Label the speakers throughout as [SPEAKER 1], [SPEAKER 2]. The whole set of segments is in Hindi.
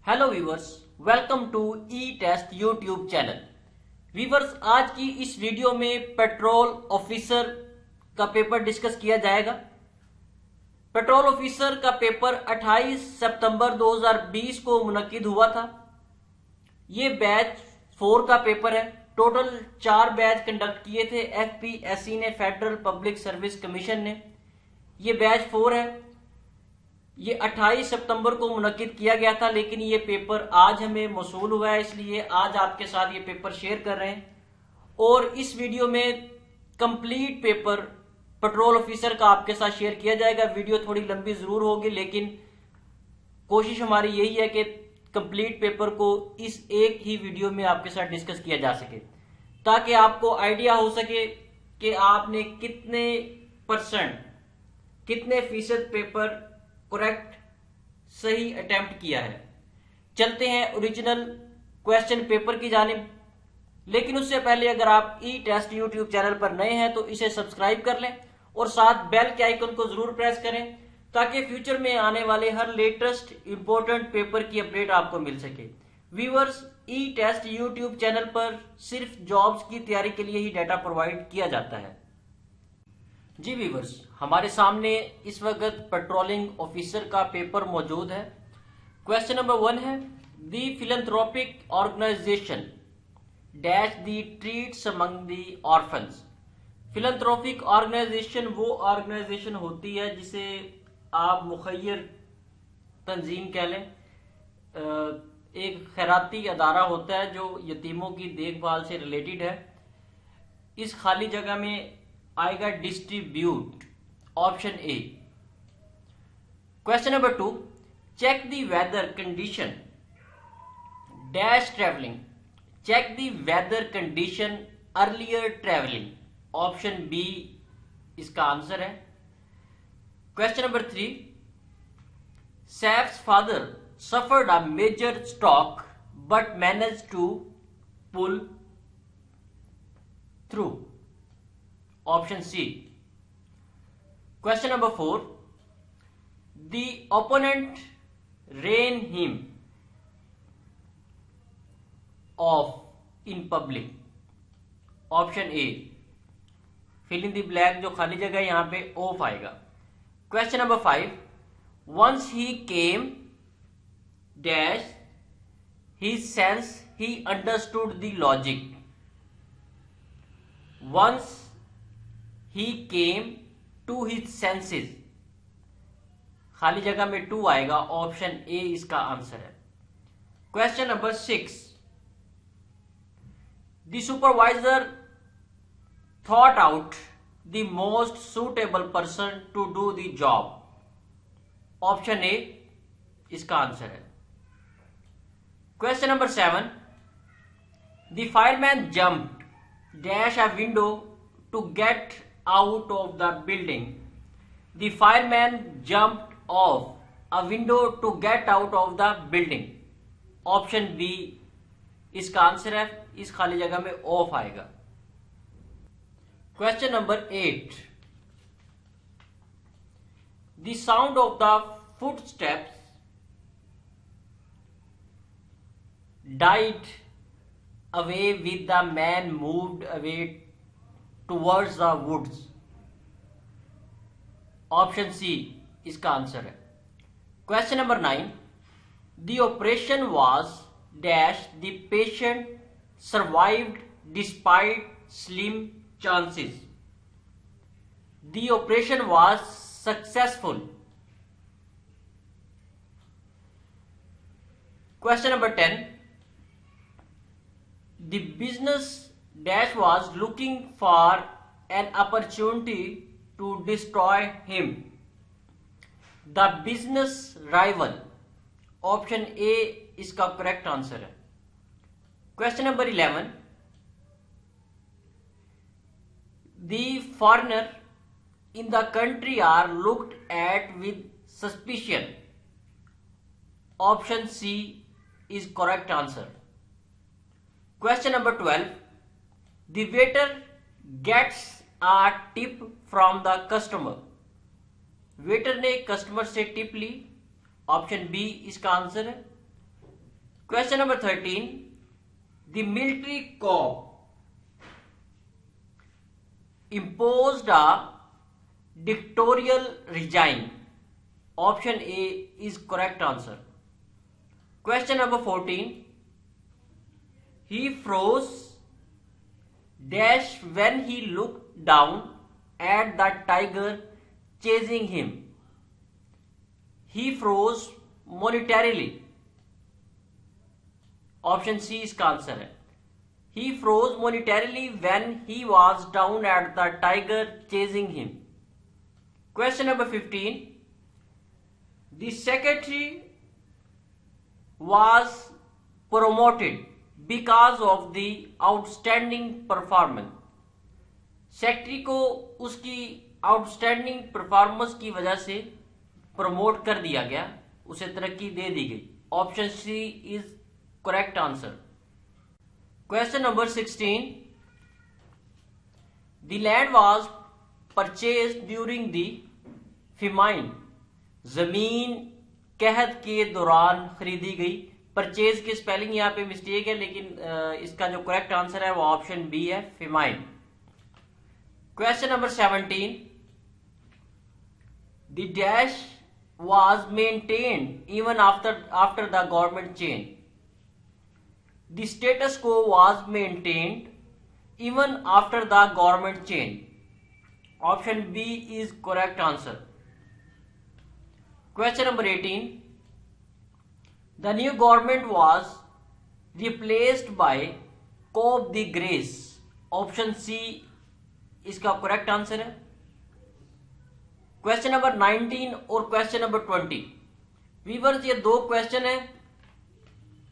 [SPEAKER 1] Hello viewers, welcome to E test YouTube channel. Viewers, आज की इस वीडियो में पेट्रोल ऑफिसर का पेपर डिस्कस किया जाएगा। पेट्रोल ऑफिसर का पेपर 28 सितंबर 2020 को मुनक्किद हुआ था। ये बैच 4 का पेपर है। टोटल 4 बैच कंडक्ट किए थे एफपीएससी ने, फेडरल पब्लिक सर्विस कमीशन ने। ये बैच 4 है। ये 28 सितंबर को मुनक्किद किया गया था, लेकिन ये पेपर आज हमें मौसूल हुआ है, इसलिए आज आपके साथ ये पेपर शेयर कर रहे हैं। और इस वीडियो में कंप्लीट पेपर पेट्रोल ऑफिसर का आपके साथ शेयर किया जाएगा। वीडियो थोड़ी लंबी जरूर होगी, लेकिन कोशिश हमारी यही है कि कंप्लीट पेपर को इस एक ही वीडियो में आपके साथ डिस्कस किया जा सके, ताकि आपको आइडिया हो सके कि आपने कितने फीसद पेपर करेक्ट सही अटेम्प्ट किया है। चलते हैं ओरिजिनल क्वेश्चन पेपर की जानिब। लेकिन उससे पहले अगर आप ई टेस्ट यूट्यूब चैनल पर नए हैं तो इसे सब्सक्राइब कर लें और साथ बेल के आइकन को जरूर प्रेस करें, ताकि फ्यूचर में आने वाले हर लेटेस्ट इंपॉर्टेंट पेपर की अपडेट आपको मिल सके। व्यूअर्स, ई टेस्ट यूट्यूब चैनल पर सिर्फ जॉब्स की तैयारी के लिए ही डाटा प्रोवाइड किया जाता है। जी व्यूअर्स, हमारे सामने इस वक्त पेट्रोलिंग ऑफिसर का पेपर मौजूद है। क्वेश्चन नंबर 1 है, the philanthropic organisation dash the treats among the orphans. Philanthropic organisation वो ऑर्गेनाइजेशन होती है जिसे आप मुखय्यर तंजीम कह लें। एक खैराती अदारा होता है जो यतीमों की देखभाल से रिलेटेड है। इस खाली जगह में आएगा distribute, option A. Question number 2, check the weather condition dash travelling. Check the weather condition earlier travelling, option B इसका आंसर है। Question number 3, Saif's father suffered a major stroke but managed to pull through, option C. Question number 4, the opponent ran him off in public, option A. fill in the blank, जो खाली जगह है यहां पे ऑफ आएगा। Question number 5, once he came dash his sense he understood the logic। once he came to his senses, खाली जगह में 2 आएगा, ऑप्शन ए इसका आंसर है। Question number 6, the supervisor thought out the most suitable person to do the job, option A इसका आंसर है। Question number 7, the fireman jumped dash a window to get out of the building। The fireman jumped off a window to get out of the building, option B इसका आंसर है। इस खाली जगह में ऑफ आएगा। Question number 8, the sound of the footsteps died away with the man moved away towards the woods, option C इसका आंसर है। Question number 9, the operation was dash the patient survived despite slim chances। the operation was successful। Question number 10, the business dash was looking for an opportunity to destroy him। the business rival, option A इसका करेक्ट आंसर है। Question number 11, the foreigner in the country are looked at with suspicion, option C is correct answer। Question number 12, the waiter gets a tip from the customer। Waiter ने कस्टमर से टिप ली, ऑप्शन बी इसका आंसर है। Question number 13. The military coup imposed a dictatorial regime. Option A is correct answer. Question number 14. He froze dash when he looked down at the tiger chasing him. He froze momentarily. Option C इसका आंसर है. He froze momentarily when he was down at the tiger chasing him. Question number 15. The secretary was promoted because of the outstanding performance. Secretary को उसकी आउटस्टैंडिंग परफॉर्मेंस की वजह से प्रमोट कर दिया गया, उसे तरक्की दे दी गई. Option C is correct answer. Question number 16. The land was purchase during the famine. जमीन कहत के दौरान खरीदी गई. परचेज की स्पेलिंग यहाँ पे मिस्टेक है, लेकिन इसका जो करेक्ट आंसर है वो ऑप्शन बी है, famine. Question number 17. The dash was maintained even after the government change. The status quo was maintained even after the government change. Option B is correct answer. Question number 18. The new government was replaced by Cobb the Grace. Option C इसका correct answer है. क्वेश्चन नंबर 19 और क्वेश्चन नंबर 20. व्यूअर्स, ये दो क्वेश्चन है,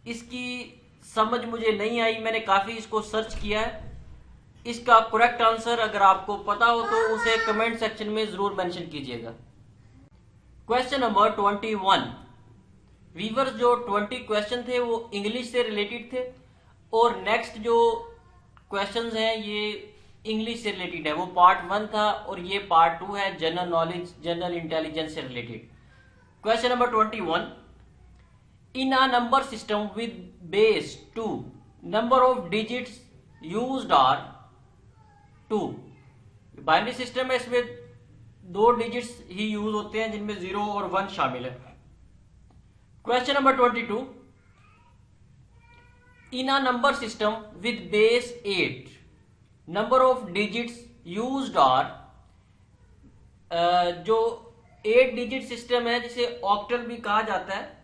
[SPEAKER 1] इसकी समझ मुझे नहीं आई, मैंने काफी इसको सर्च किया है. इसका करेक्ट आंसर अगर आपको पता हो तो उसे कमेंट सेक्शन में जरूर मेंशन कीजिएगा. Question number 21. व्यूअर्स, जो 20 क्वेश्चन थे वो इंग्लिश से रिलेटेड थे, और नेक्स्ट जो क्वेश्चंस हैं ये इंग्लिश से रिलेटेड है. वो पार्ट 1 था और ये पार्ट 2 है, जनरल नॉलेज, जनरल इंटेलिजेंस से related. Question number 21. In a number system with base 2, number of digits used are 2. Binary system है, इसमें 2 डिजिट्स ही यूज होते हैं जिनमें 0 और 1 शामिल है. Question number 22. In a number system with base 8, number of digits used are, जो 8 डिजिट सिस्टम है जिसे ऑक्टल भी कहा जाता है,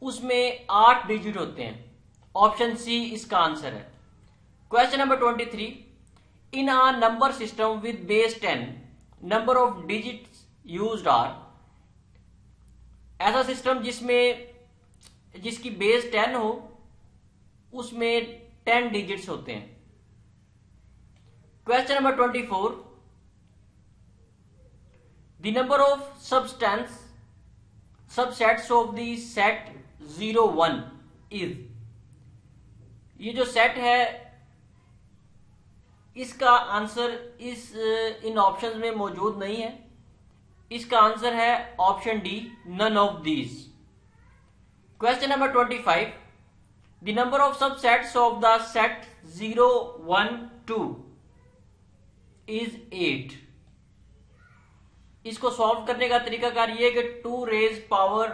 [SPEAKER 1] उसमें 8 डिजिट होते हैं. ऑप्शन सी इसका आंसर है. Question number 23. In a number system with base 10, number of digits used are. ऐसा सिस्टम जिसकी बेस 10 हो उसमें 10 डिजिट्स होते हैं. Question number 24. The number of subsets of the set 0 1 is. ये जो सेट है इसका आंसर इन ऑप्शंस में मौजूद नहीं है. इसका आंसर है option D, none of these. Question number 25. The number of subsets of the set 0 1 2 is 8. इसको सॉल्व करने का तरीकाकार ये है कि 2 रेज पावर,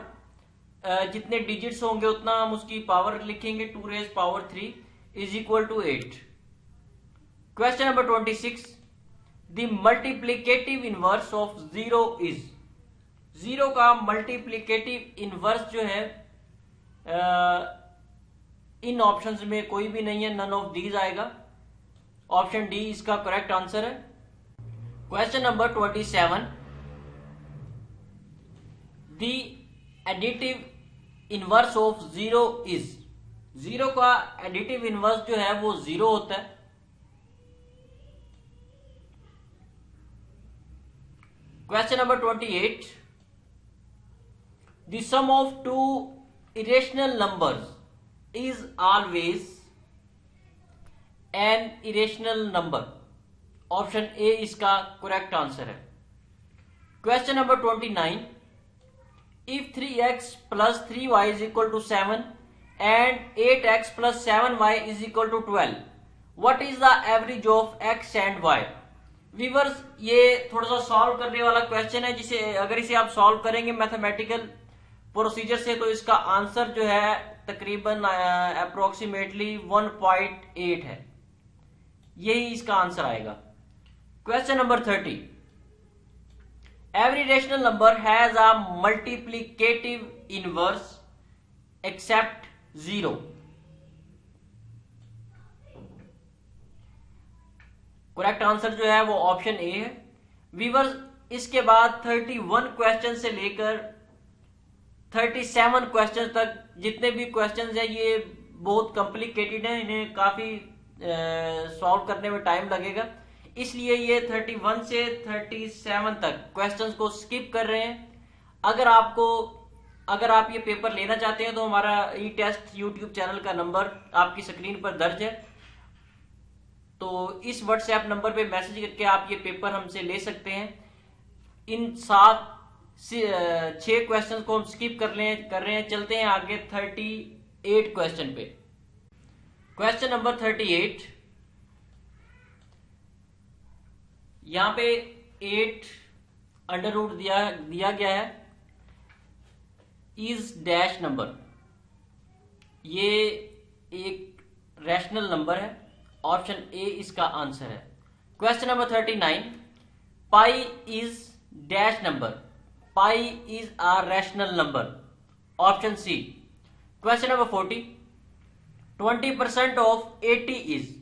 [SPEAKER 1] जितने डिजिट्स होंगे उतना हम उसकी पावर लिखेंगे. 2 raise power 3 is equal to 8. Question number 26. The multiplicative inverse of 0 is. 0 का मल्टीप्लीकेटिव इनवर्स जो है इन ऑप्शंस में कोई भी नहीं है, नन ऑफ दीज आएगा. ऑप्शन डी इसका करेक्ट आंसर है. Question number 27. The additive inverse of 0 is. 0 का एडिटिव इनवर्स जो है वो 0 होता है. Question number 28. The sum of 2 irrational numbers is always an irrational number. Option A इसका करेक्ट आंसर है. Question number 29. if 3x plus 3y is equal to 7 and 8x plus 7y is equal to 12, what is the average of x and y? Viewers, ये थोड़ा सा सॉल्व करने वाला क्वेश्चन है, जिसे अगर इसे आप सॉल्व करेंगे मैथमेटिकल प्रोसीजर से तो इसका आंसर जो है तकरीबन अप्रोक्सीमेटली 1.8 है। यही इसका आंसर आएगा। Question number 30, every rational number has a multiplicative inverse except 0। Correct answer जो है वो ऑप्शन ए है। व्यूअर्स, इसके बाद 31 क्वेश्चन से लेकर 37 क्वेश्चन तक जितने भी क्वेश्चन हैं ये बहुत कॉम्प्लिकेटेड हैं, इन्हें काफी सॉल्व करने में टाइम लगेगा, इसलिए ये 31 से 37 तक क्वेश्चंस को स्किप कर रहे हैं। अगर आप ये पेपर लेना चाहते हैं तो हमारा ई टेस्ट यूट्यूब चैनल का नंबर आपकी स्क्रीन पर दर्ज है, तो इस व्हाट्सएप नंबर पे मैसेज करके आप ये पेपर हमसे ले सकते हैं। इन 6 क्वेश्चन को हम स्किप कर रहे हैं। चलते हैं आगे 38 क्वेश्चन पे। क्वेश्चन नंबर 38, यहां पे 8 अंडर रूट दिया गया है, इज डैश नंबर, ये एक रैशनल नंबर है, ऑप्शन ए इसका आंसर है। Question number 39, pi is dash number, pi is a rational number, option C. Question number 40, 20% of 80 is,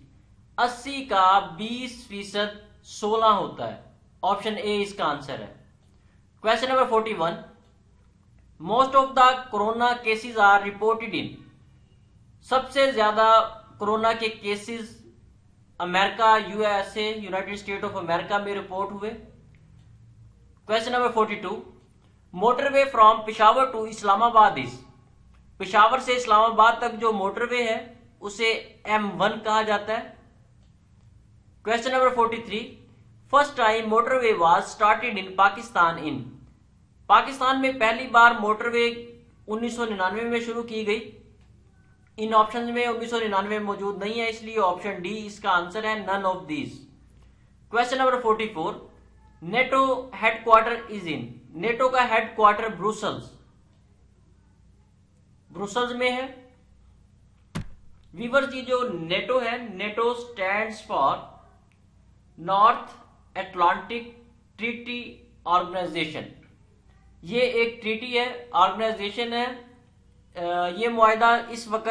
[SPEAKER 1] 80 का 20% 16 होता है, ऑप्शन ए इसका आंसर है। Question number 41, most of the corona cases are reported in, सबसे ज्यादा कोरोना के cases America, USA, United State of America में रिपोर्ट हुए। Question number 42, motorway from Peshawar to Islamabad is, Peshawar से इस्लामाबाद तक जो मोटरवे है उसे M1 कहा जाता है। Question number 43, first time motorway was started in Pakistan in, Pakistan में पहली बार मोटरवे 1999 में शुरू की गई। इन ऑप्शन में 1999 मौजूद नहीं है, इसलिए ऑप्शन डी इसका आंसर है, none of these. Question number 44, NATO headquarter is in, NATO का हेडक्वार्टर ब्रुसेल्स में है। व्यूअर्स, ये जो नेटो है, NATO stands for North Atlantic Treaty Organization, ये एक ट्रीटी है, ऑर्गेनाइजेशन है। ये मुआहदा इस वक्त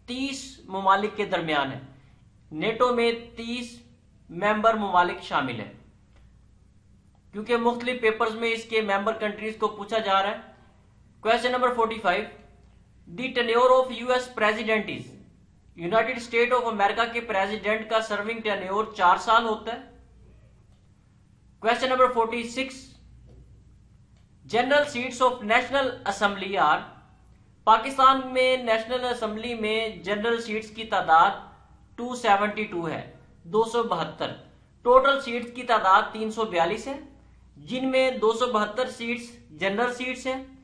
[SPEAKER 1] 30 ममालिक के दरमियान है। नेटो में 30 मेंबर ममालिक शामिल है, क्योंकि मुख्तलिफ पेपर्स में इसके मेंबर कंट्रीज को पूछा जा रहा है। Question number 45, the tenure of US president is, United State of America के प्रेसिडेंट का सर्विंग टेन्योर 4 साल होता है। Question number 46, general seats of national assembly are, Pakistan में नेशनल असेंबली में जनरल सीट्स की तादाद 272 है, 272। टोटल सीट्स की तादाद 342 है, जिनमें 272 सीट्स जनरल सीट्स हैं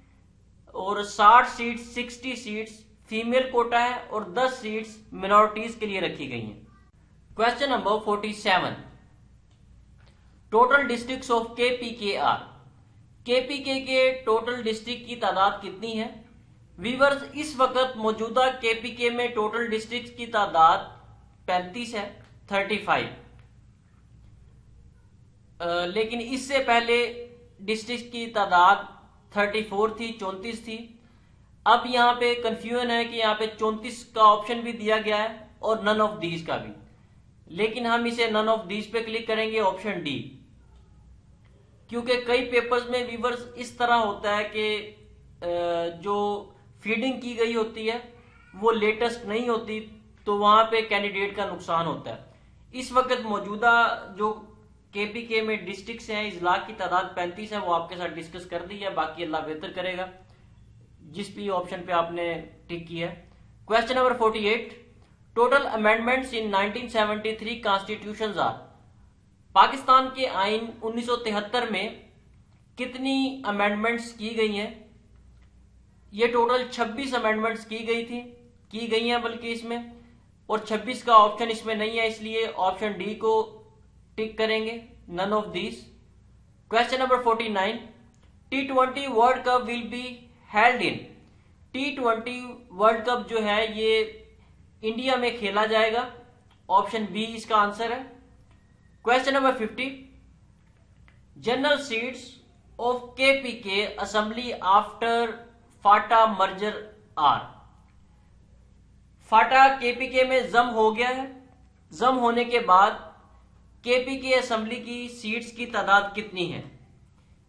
[SPEAKER 1] और 60 सीट्स फीमेल कोटा है और 10 सीट्स मिनोरिटीज के लिए रखी गई हैं। Question number 47, total districts of KPK are, KPK के टोटल डिस्ट्रिक्ट की तादाद कितनी है? व्यूअर्स, इस वक्त मौजूदा केपीके में टोटल डिस्ट्रिक्ट की तादाद 35 है, 35। लेकिन इससे पहले डिस्ट्रिक्ट की तादाद 34 थी, 34 थी। अब यहाँ पे कंफ्यूजन है कि यहाँ पे 34 का ऑप्शन भी दिया गया है और नन ऑफ दीज का भी, लेकिन हम इसे नन ऑफ दीज पे क्लिक करेंगे, ऑप्शन डी, क्योंकि कई पेपर्स में व्यूअर्स इस तरह होता है कि जो फीडिंग की गई होती है वो लेटेस्ट नहीं होती, तो वहां पे कैंडिडेट का नुकसान होता है। इस वक्त मौजूदा जो केपीके में डिस्ट्रिक्ट्स हैं, इजला की तादाद 35 है, वो आपके साथ डिस्कस कर दी है, बाकी अल्लाह बेहतर करेगा जिस भी ऑप्शन पे आपने टिक किया है। Question number 48, total amendments in 1973 constitutions are, Pakistan के आइन 1973 में कितनी अमेंडमेंट्स की गई हैं? ये टोटल 26 अमेंडमेंट्स की गई हैं बल्कि इसमें, और 26 का ऑप्शन इसमें नहीं है, इसलिए ऑप्शन डी को टिक करेंगे, none of these. Question number 49, T20 world cup will be held in. T20 world cup जो है ये इंडिया में खेला जाएगा, ऑप्शन बी इसका आंसर है। Question number 50, general seats of KPK assembly after FATA merger are. FATA KPK में जम हो गया है, जम होने के बाद केपीके असेंबली की सीट्स की तादाद कितनी है?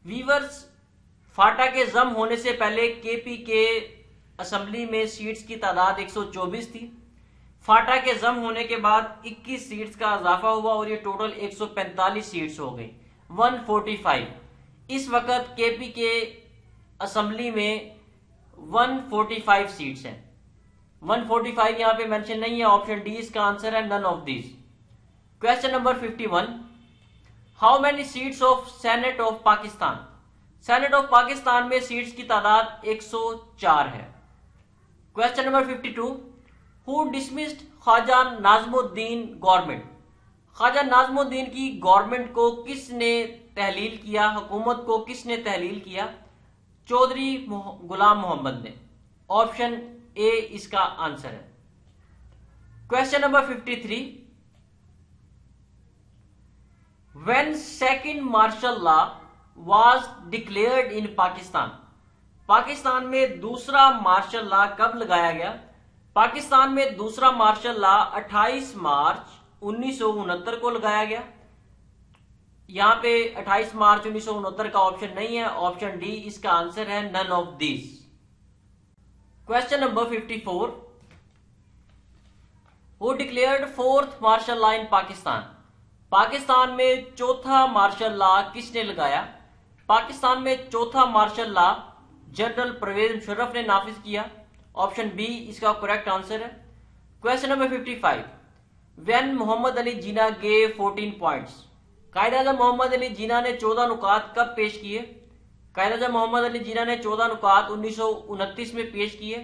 [SPEAKER 1] वीवर्स, फाटा के जम होने से पहले केपीके असेंबली में सीट्स की तादाद 124 थी। फाटा के जम होने के बाद 21 सीट्स का इजाफा हुआ और ये टोटल 145 सीट्स हो गई, 145। इस वक्त केपीके असेंबली में 145 सीट्स हैं। 145 यहां पे मेंशन नहीं है, ऑप्शन डी इसका आंसर है, none of this. Question number 51, how many seats of senate of Pakistan. Senate of Pakistan में सीट्स की तादाद 104 है। Question number 52, who dismissed Khwaja Nazimuddin government. Khwaja Nazimuddin की गवर्नमेंट को किसने तहलील किया, हुकूमत को किसने तहलील किया? चौधरी गुलाम मोहम्मद ने, ऑप्शन ए इसका आंसर है। Question number 53, when second martial law was declared in Pakistan. Pakistan में दूसरा मार्शल लॉ कब लगाया गया? पाकिस्तान में दूसरा मार्शल लॉ 28 मार्च 1969 को लगाया गया। यहां पे 28 मार्च 1969 का ऑप्शन नहीं है, ऑप्शन डी इसका आंसर है, none of this. Question number 54, who declared fourth martial law in Pakistan. Pakistan में चौथा मार्शल लॉ किसने लगाया? पाकिस्तान में चौथा martial law general Parvez Musharraf ने नाफिज किया, ऑप्शन बी इसका करेक्ट आंसर है। Question number 55, when Mohammad Ali Jinnah gave 14 points. Quaid-e-Azam Mohammad Ali Jinnah ने 14 नुकात कब पेश किए? कायद-ए-आज़म मोहम्मद अली जिन्ना ने 14 नुकात 1929 में पेश किए।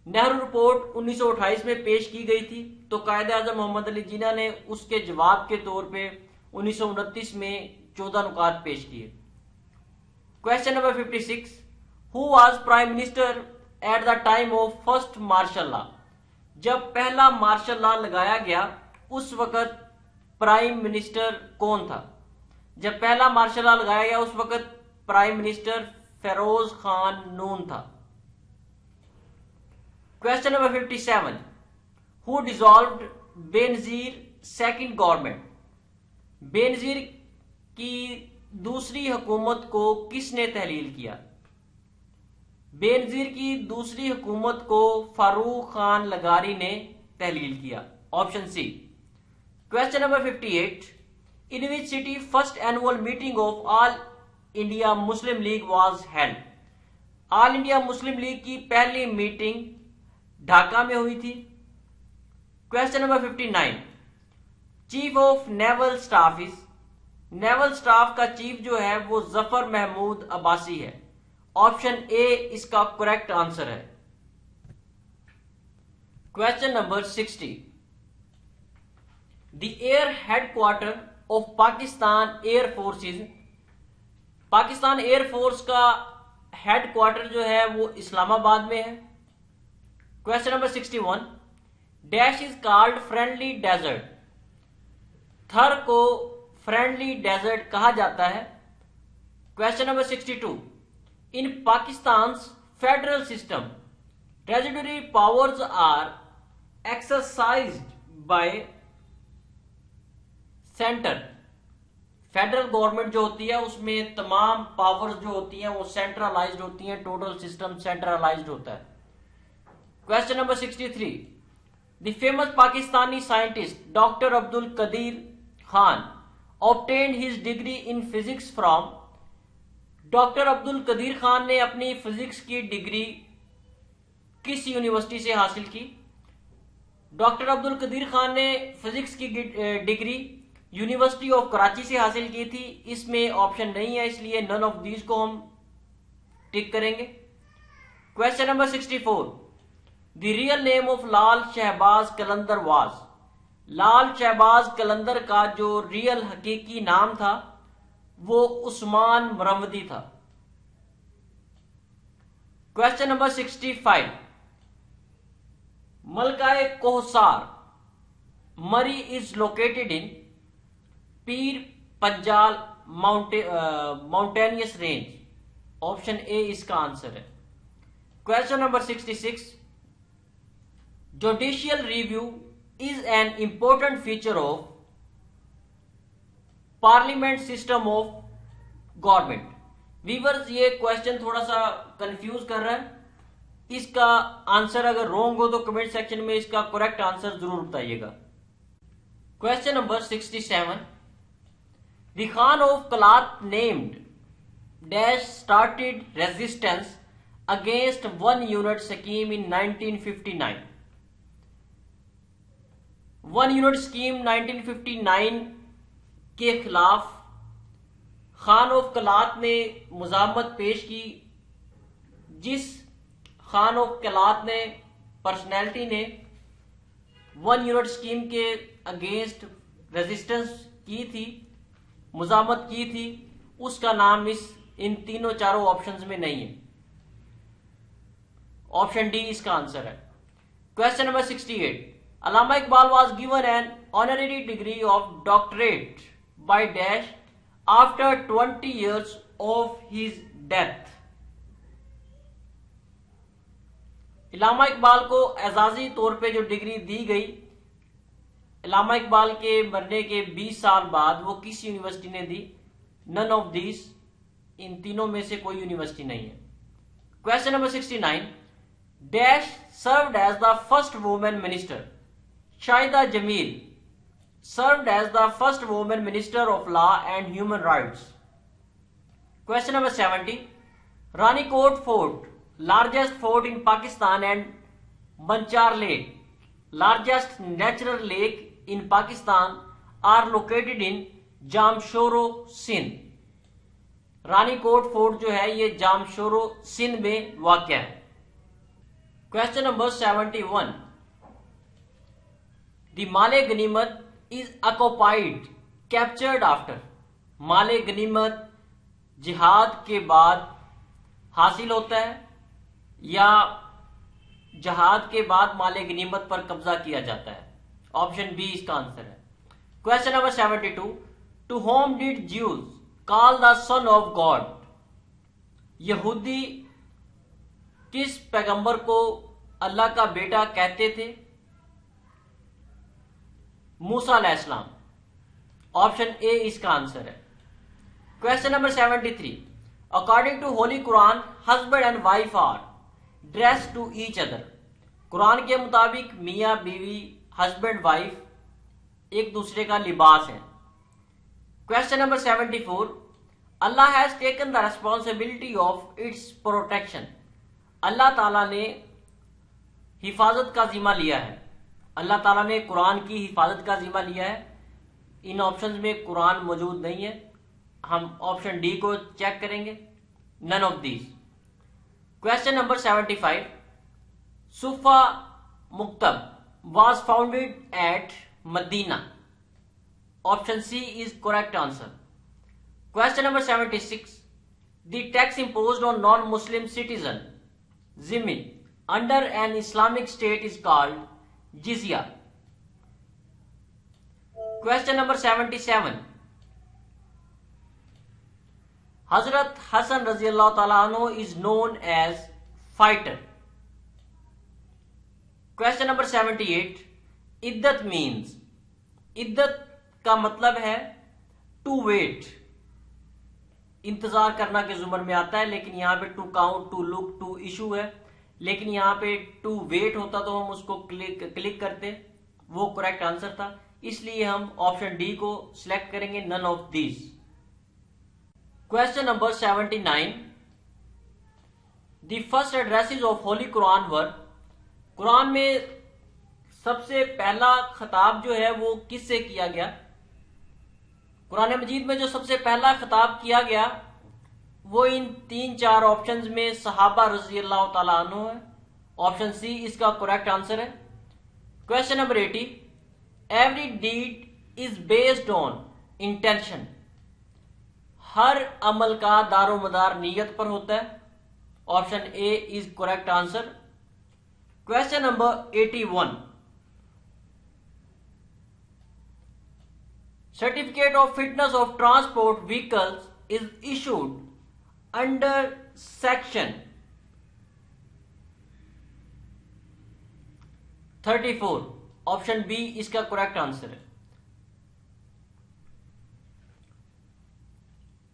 [SPEAKER 1] नेहरू रिपोर्ट 1928 में पेश की गई थी, तो कायद-ए-आज़म मोहम्मद अली जिन्ना ने उसके जवाब के तौर पे 1929 में 14 नुकात पेश किए। Question number 56, who was prime minister at the time of first martial law. जब पहला मार्शल लॉ लगाया गया उस वक्त प्राइम मिनिस्टर कौन था? जब पहला मार्शल लॉ लगाया गया उस वक्त प्राइम मिनिस्टर फेरोज खान नून था। Question number 57, who dissolved Benazir second government. Benazir की दूसरी हुकूमत को किसने तहलील किया? बेनजीर की दूसरी हुकूमत को फारूक खान लगारी ने तहलील किया, option C. Question number 58, in which city first annual meeting of All India Muslim League was held. All India Muslim League की पहली मीटिंग ढाका में हुई थी। Question number 59, chief of naval staff is. Naval staff का चीफ जो है वो जफर महमूद अब्बासी है, ऑप्शन ए इसका करेक्ट आंसर है। Question number 60, the air headquarter of Pakistan Air Force is. Pakistan Air Force का हेडक्वार्टर जो है वो इस्लामाबाद में है। Question number 61, dash is called friendly desert. Thar को फ्रेंडली डेजर्ट कहा जाता है। Question number 62, in Pakistan federal system residuary powers are exercised by centre. Federal government जो होती है उसमें तमाम पावर्स जो होती हैं वो सेंट्रलाइज्ड होती हैं, टोटल सिस्टम सेंट्रलाइज्ड होता है। Question number 63, the famous Pakistani scientist doctor Abdul Qadeer Khan obtained his degree in physics from। Doctor Abdul Qadeer Khan ने अपनी फिजिक्स की डिग्री किस यूनिवर्सिटी से हासिल की? डॉक्टर अब्दुल कदीर खान ने फिजिक्स की डिग्री यूनिवर्सिटी ऑफ कराची से हासिल की थी। इसमें ऑप्शन नहीं है, इसलिए नन ऑफ दीज को हम टिक करेंगे। Question number 64, the real name of Lal Shahbaz Qalandar was. Lal Shahbaz Qalandar का जो रियल हकीकी नाम था वो उस्मान मरवदी था। क्वेश्चन नंबर 65, मलकाए कोहसार मरी is located in Pir Panjal mountainous range. Option A इसका आंसर है। Question number 66, judicial review is an important feature of parliament system of government. Viewers, ये क्वेश्चन थोड़ा सा कंफ्यूज कर रहा है। इसका आंसर अगर रॉन्ग हो तो कमेंट सेक्शन में इसका करेक्ट आंसर जरूर बताइएगा। Question number 67, the Khan of Kalat named dash started resistance against 1 unit scheme in 1959। 1 unit scheme 1959 के खिलाफ खान ऑफ कलात ने मुजामत पेश की। जिस खान ऑफ कलात ने पर्सनैलिटी ने 1 यूनिट स्कीम के अगेंस्ट रेजिस्टेंस की थी, मुजामत की थी, उसका नाम इन तीनों चारों ऑप्शंस में नहीं है। ऑप्शन डी इसका आंसर है। Question number 68, Allama Iqbal was given an honorary degree of doctorate by dash after 20 years of his death. Allama Iqbal को एजाजी तौर पे जो डिग्री दी गई अल्लामा इकबाल के मरने के 20 साल बाद, वो किस यूनिवर्सिटी ने दी? नन ऑफ दिस, इन तीनों में से कोई यूनिवर्सिटी नहीं है। Question number 69, dash served as the first women minister. Shahida Jamil served as the first women minister of law and human rights. Question number 70, Ranikot fort largest fort in Pakistan and Manchar lake largest natural lake in Pakistan are located in Jamshoro Sindh. Ranikot fort जो है ये जामशोरो सिंध में वाक़या है। क्वेश्चन नंबर 71, द माले गनीमत इज ऑक्युपाइड कैप्चर्ड आफ्टर। माले गनीमत जिहाद के बाद हासिल होता है या जहाद के बाद माले गनीमत पर कब्जा किया जाता है? ऑप्शन बी इसका आंसर है। Question number 72, to whom did Jews call the son of God. यहूदी किस पैगंबर को अल्लाह का बेटा कहते थे? मूसा अलैहिस्सलाम। ऑप्शन ए इसका आंसर है। Question number 73, according to holy Quran husband and wife are dress to each other. Quran के मुताबिक मियां बीवी, हस्बैंड वाइफ एक दूसरे का लिबास है। Question number 74, Allah has taken the responsibility of its protection. Allah ताला ने हिफाजत का जिम्मा लिया है। अल्लाह ताला ने कुरान की हिफाजत का जिम्मा लिया है। इन ऑप्शंस में कुरान मौजूद नहीं है। हम ऑप्शन डी को चेक करेंगे, none of these. Question number 75, Suffa Maktab was founded at Medina. Option C is correct answer. Question number 76, the tax imposed on non-Muslim citizen Zimmi under an Islamic state is called jizya. Question number 77, Hazrat Hassan Raziyallahu Ta'ala Anhu is known as fighter. Question number 78, iddat means. इद्दत का मतलब है टू वेट, इंतजार करना के जुमर में आता है, लेकिन यहाँ पे to count, to look, to issue है, लेकिन यहाँ पे टू वेट होता तो हम उसको क्लिक करते, वो करेक्ट आंसर था। इसलिए हम ऑप्शन डी को सिलेक्ट करेंगे, none of these. Question number 79, the first addresses of holy Quran were. Quran में सबसे पहला खिताब जो है वो किससे किया गया? कुरान मजीद में जो सबसे पहला खिताब किया गया वो इन 3-4 ऑप्शंस में सहाबा रजी अल्लाह तआला अन्हु है। ऑप्शन सी इसका करेक्ट आंसर है। Question number 80, every deed is based on intention. हर अमल का दारोमदार नीयत पर होता है। Option A is correct answer. Question number 81, certificate of fitness of transport vehicles is issued under section 34। Option B इसका करेक्ट आंसर है।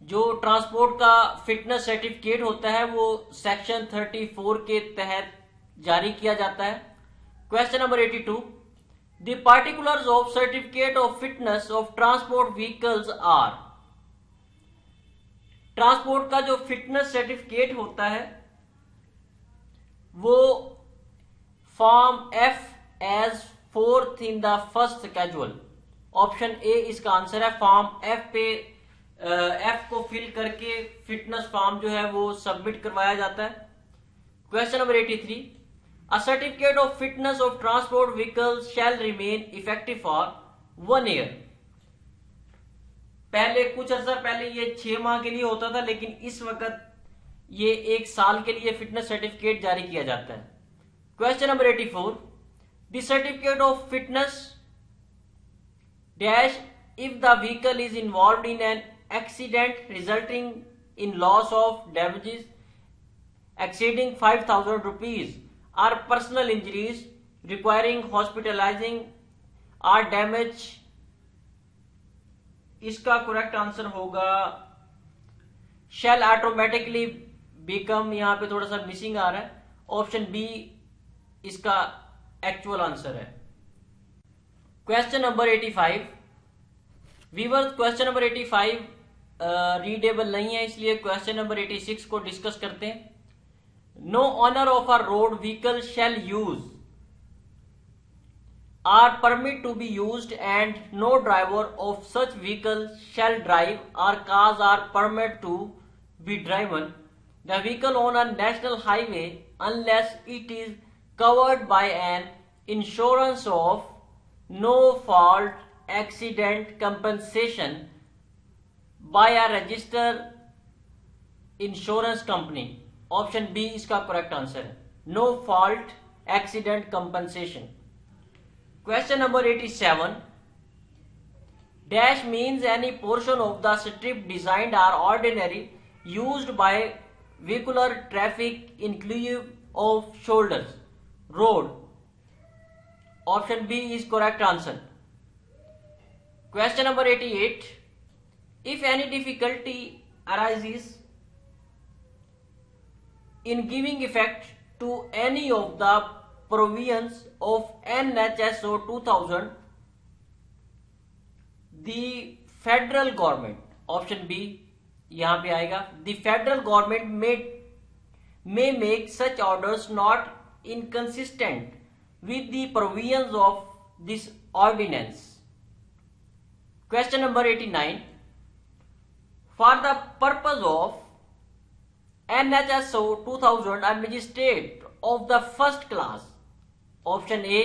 [SPEAKER 1] जो ट्रांसपोर्ट का फिटनेस सर्टिफिकेट होता है वो सेक्शन 34 के तहत जारी किया जाता है। Question number 82, the particulars of certificate of fitness of transport vehicles are. Transport का जो फिटनेस सर्टिफिकेट होता है वो form F as 4th in the first schedule. Option A इसका आंसर है। फॉर्म एफ पे एफ को फिल करके फिटनेस फॉर्म जो है वो सबमिट करवाया जाता है। Question number 83, a certificate of fitness of transport vehicles shall remain effective for 1 year. पहले कुछ अर्सा पहले ये 6 माह के लिए होता था, लेकिन इस वक्त ये 1 साल के लिए फिटनेस सर्टिफिकेट जारी किया जाता है। Question number 84, the certificate of fitness dash if the vehicle is involve in an accident resulting in loss of damages exceeding 5,000 rupees or personal injuries requiring hospitalizing or damage। इसका करेक्ट आंसर होगा shall automatically become, यहां पे थोड़ा सा मिसिंग आ रहा है। ऑप्शन बी इसका एक्चुअल आंसर है। Question number 85, viewers question number 85 readable नहीं है, इसलिए क्वेश्चन नंबर 86 को डिस्कस करते हैं। No owner of a road vehicle shall use or permit to be used and no driver of such vehicle shall drive or cause or permit to be driven the vehicle on a national highway unless it is covered by an insurance of no fault accident compensation by a registered insurance company। Option B इसका करेक्ट आंसर है। No fault accident compensation. Question number 87, dash means any portion of the strip designed or ordinary used by vehicular traffic inclusive of shoulders road. Option B is correct answer. Question number 88, if any difficulty arises in giving effect to any of the provisions of NHSO 2000, the federal government, option B यहां पे आएगा, the federal government may make such orders not inconsistent with the provisions of this ordinance। Question number 89, for the purpose of NHSO 2000 a magistrate of the first class, option A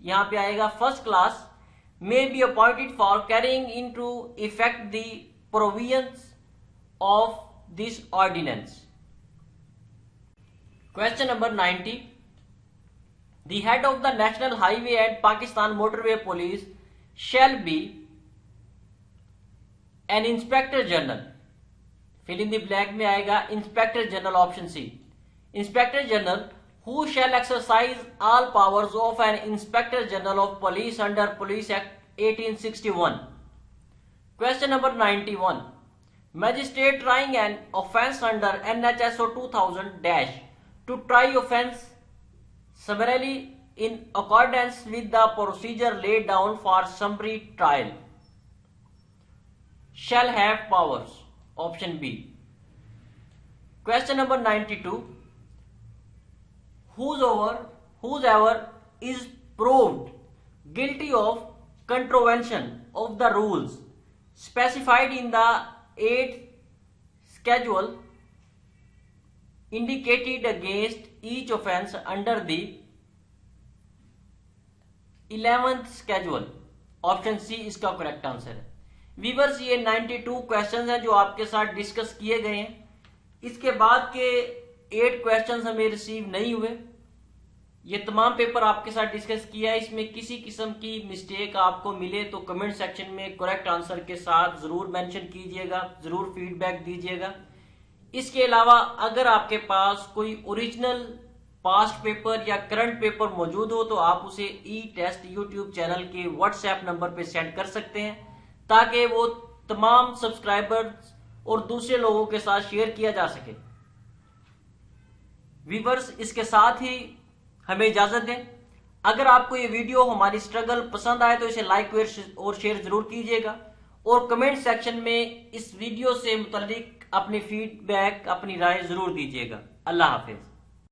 [SPEAKER 1] यहां पे आएगा, first class may be appointed for carrying into effect the provisions of this ordinance। Question number 90, the head of the National Highway and Pakistan Motorway Police shall be an inspector general. Fill in the blank में आएगा inspector general, option C. Inspector general who shall exercise all powers of an inspector general of police under police act 1861। Question number 91, magistrate trying an offence under NHSO 2000 dash to try offence summarily in accordance with the procedure laid down for summary trial shall have powers, option B। Question number 92, whosoever is proved guilty of contravention of the rules specified in the 8th schedule indicated against each offense under the 11th schedule। Option C इसका करेक्ट आंसर है। व्यूअर्स, ये 92 क्वेश्चंस हैं जो आपके साथ डिस्कस किए गए हैं। इसके बाद के 8 क्वेश्चंस हमें रिसीव नहीं हुए। ये तमाम पेपर आपके साथ डिस्कस किया है। इसमें किसी किस्म की मिस्टेक आपको मिले तो कमेंट सेक्शन में करेक्ट आंसर के साथ जरूर मेंशन कीजिएगा, जरूर फीडबैक दीजिएगा। इसके अलावा अगर आपके पास कोई ओरिजिनल पास्ट पेपर या करंट पेपर मौजूद हो तो आप उसे ई टेस्ट यूट्यूब चैनल के व्हाट्सएप नंबर पे सेंड कर सकते हैं, ताकि वो तमाम सब्सक्राइबर्स और दूसरे लोगों के साथ शेयर किया जा सके। व्यूअर्स, इसके साथ ही हमें इजाजत दें। अगर आपको ये वीडियो हमारी स्ट्रगल पसंद आए तो इसे लाइक और शेयर जरूर कीजिएगा, और कमेंट सेक्शन में इस वीडियो से मुताल्लिक अपनी फीडबैक, अपनी राय जरूर दीजिएगा। अल्लाह हाफिज।